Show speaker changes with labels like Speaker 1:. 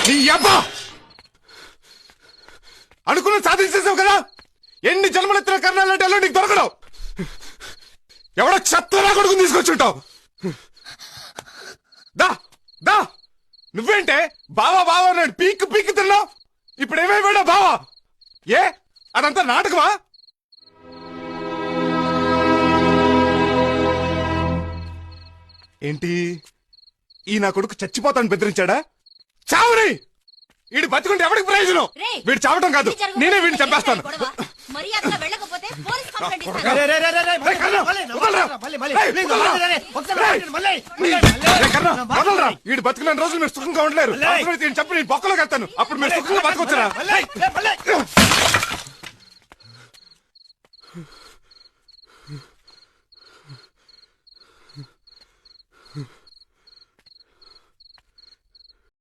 Speaker 1: నీ అబ్బా అనుకున్న సాధించేసావు కదా. ఎన్ని జన్మలెత్తిన కర్ణాలంటే నీకు దొరకడం. ఎవడో చెత్తనా కొడుకుని తీసుకొచ్చుంటావు. దా దా నువ్వేంటే బావా బావా నాడు పీక్ పీక్ తిన్నావు. ఇప్పుడు ఏమైపోయాడా బావా? ఏ అదంతా నాటకమా? ఏంటి ఈ నా కొడుకు చచ్చిపోతాను బెదిరించాడా? చావుని వీడు బతుకుంటే ఎవరికి ప్రయోజనం? వీడు చావటం కాదు, నేనే వీడిని చంపేస్తాను. వీడు బతుకున్న రోజులు మీరు సుఖంగా ఉండలేరు. చెప్పి నేను బొక్కలోకి వెళ్తాను, అప్పుడు మీరు సుఖంగా బతకొచ్చురా.